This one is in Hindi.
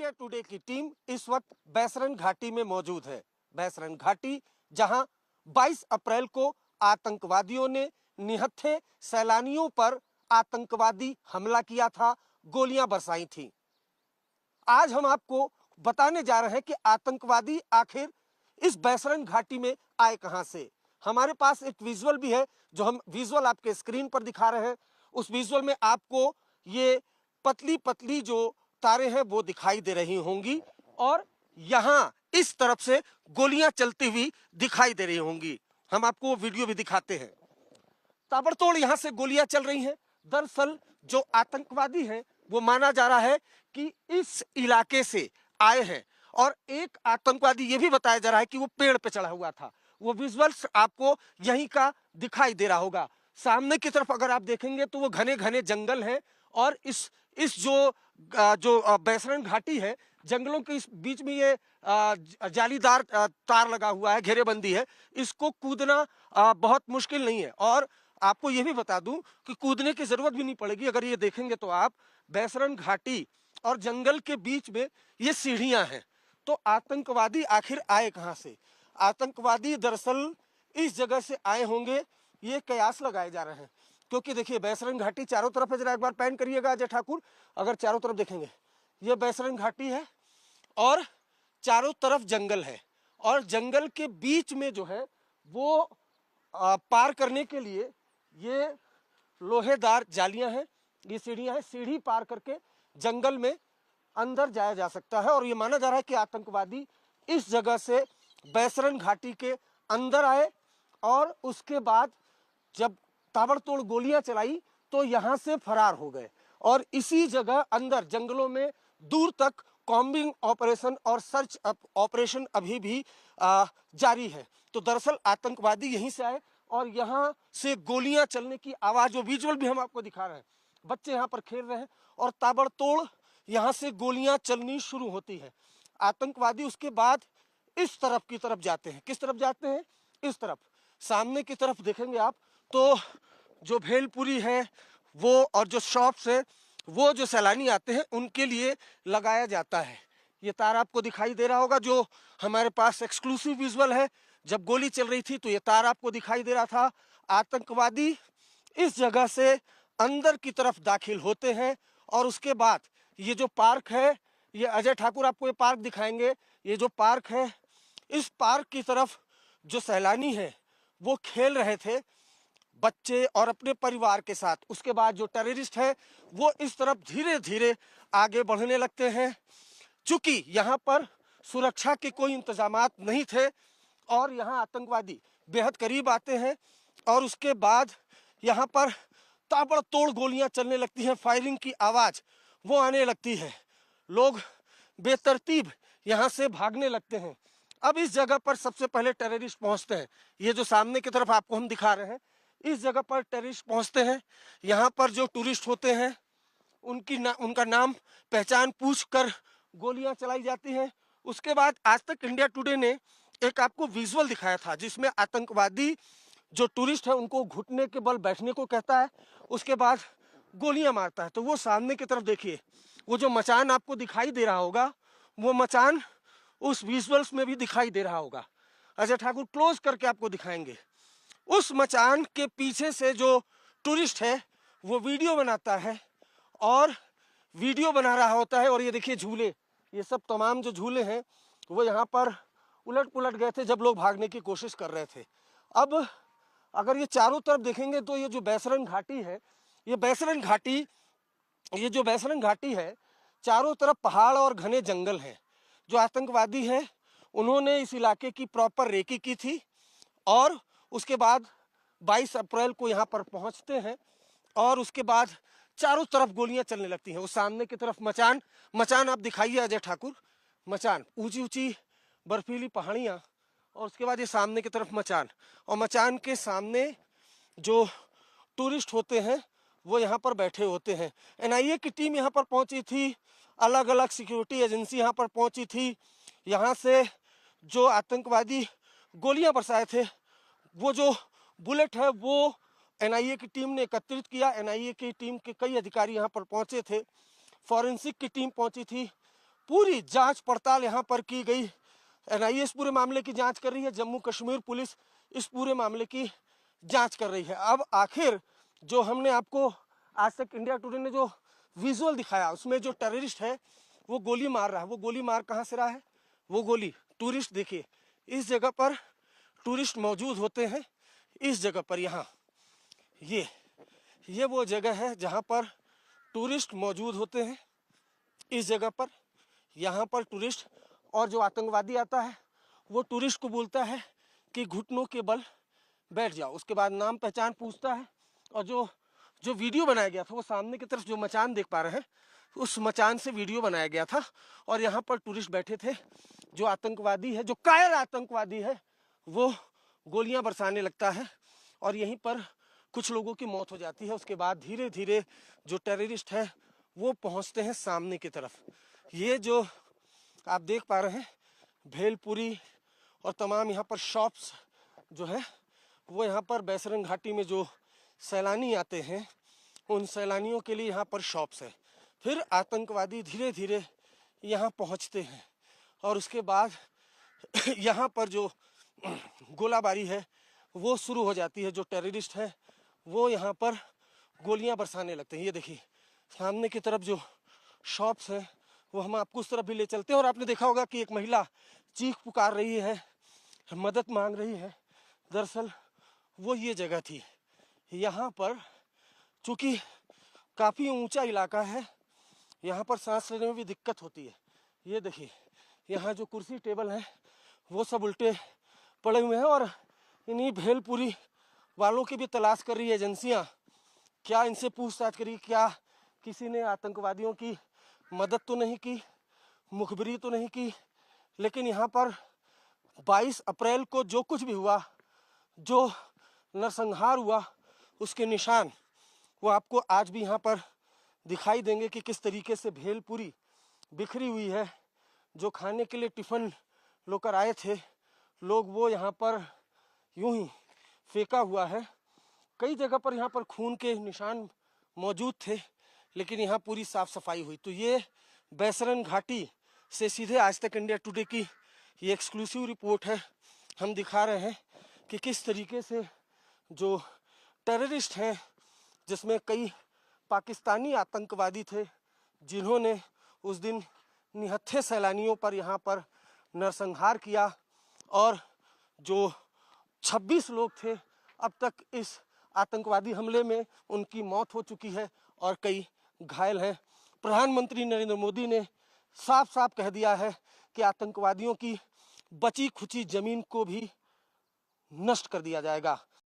इंडिया टुडे की टीम इस वक्त बैसरन घाटी में मौजूद है। बैसरन घाटी जहां 22 अप्रैल को आतंकवादियों ने निहत्थे सैलानियों पर आतंकवादी हमला किया था, गोलियां बरसाई थी। आज हम आपको बताने जा रहे हैं कि आतंकवादी आखिर इस बैसरन घाटी में आए कहां से। हमारे पास एक विजुअल भी है जो हम विजुअल आपके स्क्रीन पर दिखा रहे हैं। उस विजुअल में आपको ये पतली पतली जो तारें हैं वो दिखाई दे रही होंगी और यहां इस तरफ से गोलियां चलती हुई दिखाई दे रही होंगी। हम आपको वो वीडियो भी दिखाते हैं। ताबड़तोड़ यहां से गोलियां चल रही हैं। दरअसल जो आतंकवादी हैं वो माना जा रहा है कि इस इलाके से आए हैं और एक आतंकवादी ये भी बताया जा रहा है कि वो पेड़ पे चढ़ा हुआ था। वो विजुअल्स आपको यहीं का दिखाई दे रहा होगा। सामने की तरफ अगर आप देखेंगे तो वो घने घने जंगल हैं और इस जो बैसरन घाटी है, जंगलों के इस बीच में ये जालीदार तार लगा हुआ है, घेरेबंदी है। इसको कूदना बहुत मुश्किल नहीं है और आपको ये भी बता दूं कि कूदने की जरूरत भी नहीं पड़ेगी। अगर ये देखेंगे तो आप बैसरन घाटी और जंगल के बीच में ये सीढ़ियां हैं। तो आतंकवादी आखिर आए कहां से? आतंकवादी दरअसल इस जगह से आए होंगे, ये कयास लगाए जा रहे हैं। क्योंकि देखिए बैसरन घाटी चारों तरफ है। जरा एक बार पैन करिएगा अजय ठाकुर, अगर चारों तरफ देखेंगे ये बैसरन घाटी है और चारों तरफ जंगल है और जंगल के बीच में जो है वो पार करने के लिए ये लोहेदार जालियां हैं, ये सीढ़ियां हैं। सीढ़ी पार करके जंगल में अंदर जाया जा सकता है और ये माना जा रहा है कि आतंकवादी इस जगह से बैसरन घाटी के अंदर आए और उसके बाद जब ताबड़तोड़ गोलियां चलाई तो यहां से फरार हो गए और इसी जगह अंदर जंगलों में दूर तक कॉम्बिंग ऑपरेशन और सर्च ऑपरेशन अभी भी जारी है। तो दरअसल आतंकवादी यहीं से आए और यहां से गोलियां चलने की आवाज, जो विजुअल भी हम आपको दिखा रहे हैं, बच्चे यहां पर खेल रहे हैं और ताबड़तोड़ यहां से गोलियां चलनी शुरू होती है। आतंकवादी उसके बाद इस तरफ की तरफ जाते हैं। किस तरफ जाते हैं? इस तरफ। सामने की तरफ देखेंगे आप तो जो भेलपुरी है वो और जो शॉप्स है वो जो सैलानी आते हैं उनके लिए लगाया जाता है। ये तार आपको दिखाई दे रहा होगा जो हमारे पास एक्सक्लूसिव विजुअल है। जब गोली चल रही थी तो ये तार आपको दिखाई दे रहा था। आतंकवादी इस जगह से अंदर की तरफ दाखिल होते हैं और उसके बाद ये जो पार्क है, ये अजय ठाकुर आपको ये पार्क दिखाएंगे। ये जो पार्क है, इस पार्क की तरफ जो सैलानी है वो खेल रहे थे बच्चे और अपने परिवार के साथ। उसके बाद जो टेररिस्ट है वो इस तरफ धीरे धीरे आगे बढ़ने लगते हैं। चूंकि यहाँ पर सुरक्षा के कोई इंतजामात नहीं थे और यहाँ आतंकवादी बेहद करीब आते हैं और उसके बाद यहाँ पर ताबड़तोड़ गोलियां चलने लगती हैं। फायरिंग की आवाज वो आने लगती है। लोग बेतरतीब यहाँ से भागने लगते हैं। अब इस जगह पर सबसे पहले टेररिस्ट पहुंचते हैं। ये जो सामने की तरफ आपको हम दिखा रहे हैं, इस जगह पर टेररिस्ट पहुंचते हैं। यहाँ पर जो टूरिस्ट होते हैं उनका नाम पहचान पूछ कर गोलियां चलाई जाती हैं। उसके बाद आज तक इंडिया टुडे ने एक आपको विजुअल दिखाया था जिसमें आतंकवादी जो टूरिस्ट है उनको घुटने के बल बैठने को कहता है, उसके बाद गोलियां मारता है। तो वो सामने की तरफ देखिए, वो जो मचान आपको दिखाई दे रहा होगा वो मचान उस विजुअल्स में भी दिखाई दे रहा होगा। अजय ठाकुर क्लोज करके आपको दिखाएंगे। उस मचान के पीछे से जो टूरिस्ट है वो वीडियो बनाता है और वीडियो बना रहा होता है। और ये देखिए झूले, ये सब तमाम जो झूले हैं वो यहाँ पर उलट पुलट गए थे जब लोग भागने की कोशिश कर रहे थे। अब अगर ये चारों तरफ देखेंगे तो ये जो बैसरन घाटी है, ये जो बैसरन घाटी है चारों तरफ पहाड़ और घने जंगल हैं। जो आतंकवादी हैं उन्होंने इस इलाके की प्रॉपर रेकी की थी और उसके बाद 22 अप्रैल को यहाँ पर पहुँचते हैं और उसके बाद चारों तरफ गोलियां चलने लगती हैं। उस सामने की तरफ मचान आप दिखाइए अजय ठाकुर। मचान, ऊंची ऊंची बर्फीली पहाड़ियाँ और उसके बाद ये सामने की तरफ मचान, और मचान के सामने जो टूरिस्ट होते हैं वो यहाँ पर बैठे होते हैं। एनआईए की टीम यहाँ पर पहुँची थी, अलग अलग सिक्योरिटी एजेंसी यहाँ पर पहुँची थी। यहाँ से जो आतंकवादी गोलियां बरसाए थे वो जो बुलेट है वो एनआईए की टीम ने एकत्रित किया। एनआईए की टीम के कई अधिकारी यहाँ पर पहुँचे थे, फॉरेंसिक की टीम पहुँची थी, पूरी जांच पड़ताल यहाँ पर की गई। एनआईए इस पूरे मामले की जांच कर रही है, जम्मू कश्मीर पुलिस इस पूरे मामले की जांच कर रही है। अब आखिर जो हमने आपको आज तक इंडिया टुडे ने जो विजुअल दिखाया उसमें जो टेररिस्ट है वो गोली मार रहा है, वो गोली मार कहाँ से रहा है? वो गोली टूरिस्ट, देखिए इस जगह पर टूरिस्ट मौजूद होते हैं, इस जगह पर यहाँ ये वो जगह है जहाँ पर टूरिस्ट मौजूद होते हैं। इस जगह पर यहाँ पर टूरिस्ट, और जो आतंकवादी आता है वो टूरिस्ट को बोलता है कि घुटनों के बल बैठ जाओ, उसके बाद नाम पहचान पूछता है। और जो वीडियो बनाया गया था वो सामने की तरफ जो मचान देख पा रहे हैं उस मचान से वीडियो बनाया गया था, और यहाँ पर टूरिस्ट बैठे थे। जो आतंकवादी है, जो कायर आतंकवादी है, वो गोलियां बरसाने लगता है और यहीं पर कुछ लोगों की मौत हो जाती है। उसके बाद धीरे धीरे जो टेररिस्ट है वो पहुंचते हैं सामने की तरफ। ये जो आप देख पा रहे हैं भेलपुरी और तमाम यहाँ पर शॉप्स जो है वो यहाँ पर बैसरन घाटी में जो सैलानी आते हैं उन सैलानियों के लिए यहाँ पर शॉप्स है। फिर आतंकवादी धीरे धीरे यहाँ पहुँचते हैं और उसके बाद यहाँ पर जो गोलाबारी है वो शुरू हो जाती है। जो टेररिस्ट है वो यहाँ पर गोलियां बरसाने लगते हैं। ये देखिए सामने की तरफ जो शॉप्स हैं वो हम आपको उस तरफ भी ले चलते हैं। और आपने देखा होगा कि एक महिला चीख पुकार रही है, मदद मांग रही है। दरअसल वो ये जगह थी। यहाँ पर चूँकि काफ़ी ऊंचा इलाका है, यहाँ पर सांस लेने में भी दिक्कत होती है। ये देखिए यहाँ जो कुर्सी टेबल हैं वो सब उल्टे पड़े हुए हैं और इन्हीं भेलपुरी वालों की भी तलाश कर रही है एजेंसियाँ। क्या इनसे पूछताछ करी, क्या किसी ने आतंकवादियों की मदद तो नहीं की, मुखबिरी तो नहीं की। लेकिन यहाँ पर 22 अप्रैल को जो कुछ भी हुआ, जो नरसंहार हुआ, उसके निशान वो आपको आज भी यहाँ पर दिखाई देंगे कि किस तरीके से भेलपुरी बिखरी हुई है। जो खाने के लिए टिफ़िन लेकर आए थे लोग वो यहाँ पर यूं ही फेंका हुआ है। कई जगह पर यहाँ पर खून के निशान मौजूद थे, लेकिन यहाँ पूरी साफ सफाई हुई। तो ये बैसरन घाटी से सीधे आज तक इंडिया टुडे की ये एक्सक्लूसिव रिपोर्ट है। हम दिखा रहे हैं कि किस तरीके से जो टेररिस्ट हैं, जिसमें कई पाकिस्तानी आतंकवादी थे, जिन्होंने उस दिन निहत्थे सैलानियों पर यहाँ पर नरसंहार किया, और जो 26 लोग थे अब तक इस आतंकवादी हमले में उनकी मौत हो चुकी है और कई घायल हैं। प्रधानमंत्री नरेंद्र मोदी ने साफ साफ कह दिया है कि आतंकवादियों की बची खुची जमीन को भी नष्ट कर दिया जाएगा।